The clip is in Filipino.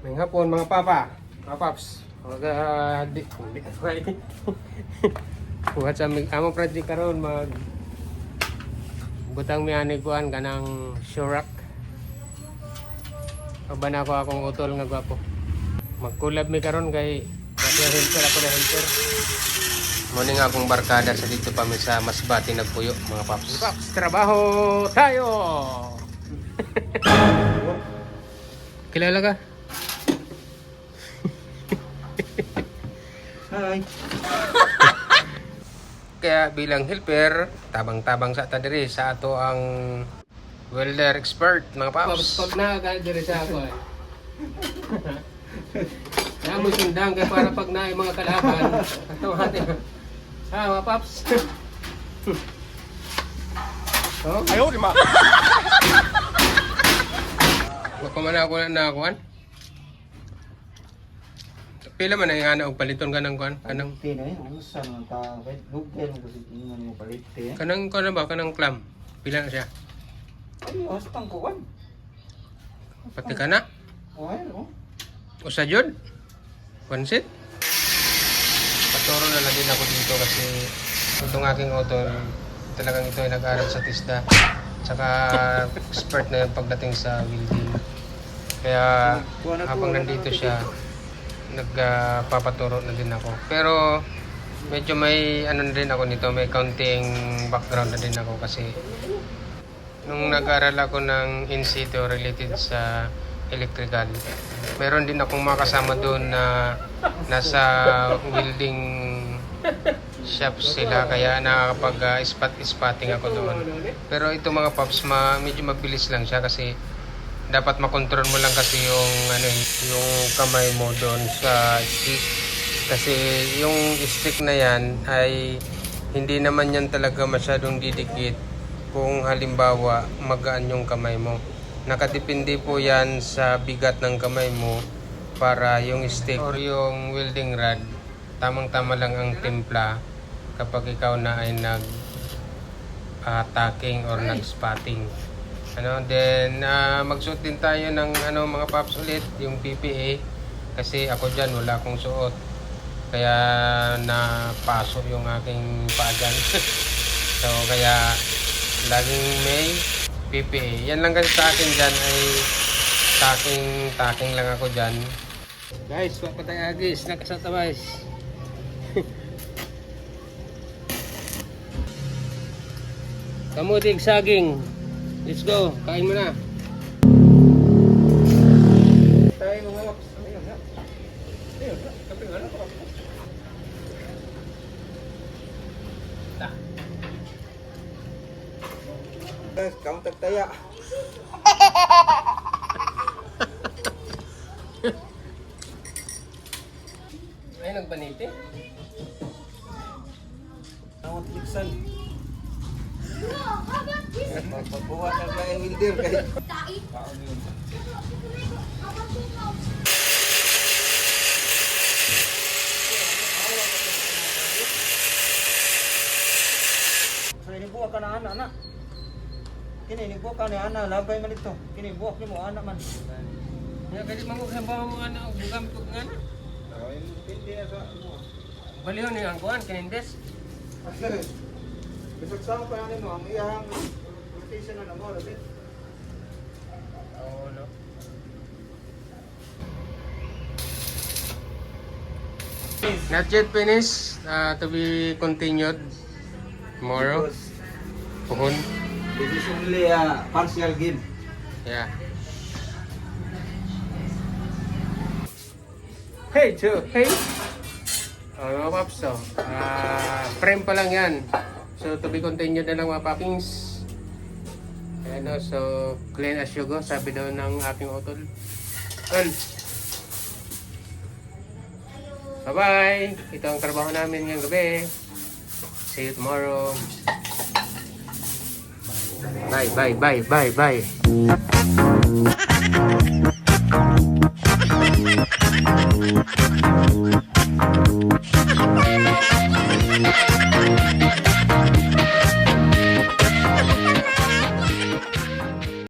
May hapon mga papa, mga paps. Buhat sa among project karon mag butang mi ani kuan kanang shurak. Kaban ako akong utol nga gwapo. Mag-collab mi karon kay helper ako na helper. Muna nga akong barkada sa dito pa mi sa Masbate nagpuyo mga paps. Paps, trabaho tayo! Kilala ka? Hi. Kaya bilang helper, tabang-tabang sa tadiri sa ato ang welder expert mga paps. Pag nakakadiri sa ako eh. Kaya mo sundang kaya para pag na mga kalaban. Ito hati. Mga paps. Oh? Ayaw, lima. Magpamana ako na nakakuan. Pila man ang ana og paliton ka ng kuan? Kanang Tinay, ano sa mga tao? Google mo kasi tingnan mo palit eh. kanang kuan ba kanang clam? Pila na siya? Ay, hastang ko kan. Pati ka na? Ay, no. Usa jud? One set? Paturo na lang din ako dito kasi itong aking auto talagang ito ay nag-aral sa TISDA. Tsaka expert na yung pagdating sa welding. Kaya habang nandito siya, nagpapaturo na din ako. Pero medyo may ano na din ako nito, may counting background na din ako kasi nung nag-aral ako ng in-situ related sa electrical, meron din akong makasama doon na nasa welding shop sila kaya nakakapag-spotting ako doon. Pero ito mga paps, medyo mabilis lang siya kasi dapat makontrol mo lang kasi yung yung kamay mo doon sa stick. Kasi yung stick na yan ay hindi naman yan talaga masyadong didikit kung halimbawa magaan yung kamay mo. Nakadepende po yan sa bigat ng kamay mo para yung stick or yung welding rod tamang-tama lang ang timpla kapag ikaw na ay tacking or nag-spotting. Then magsuot din tayo ng mga paps ulit, yung PPE kasi ako dyan wala akong suot kaya napaso yung aking paa dyan. So kaya laging may PPE. Yan lang kasi sa akin dyan ay tacking lang ako dyan. Guys, wag pa tayo agis, nakasatabas. Kamutig saging. Let's go, kain mo na. Tayo mga paps. Ayun na. Kapag ano pa? Guys, kaung tagtaya. Ay, nagbaniti? Tawag tiksan. Pagbuhat ng laing wilder kay. So inibuak ka na ana. Kini inibuak ka na ana, labay man ito. Kini buak ni mo ana man. Ya, kaya magsambahan mo nga na, bugamit ko nga na. Ay, hindi sa mo. Baliw niyo ang kuhan, kinindes. Bisag sa pa yan mo, ang iyang rotation na mo, David. Oo, no. Not yet finished, to be continued tomorrow. Puhon. This is only a partial game. Yeah. Hey, Joe. Hey. Mga paps, frame pa lang yan. So, to be continued na lang mga papings. Ayan o, so, clean as you go, sabi daw ng aking utol. Tol. Bye-bye. Ito ang trabaho namin ngayong gabi. See you tomorrow. Bye, bye, bye, bye, bye.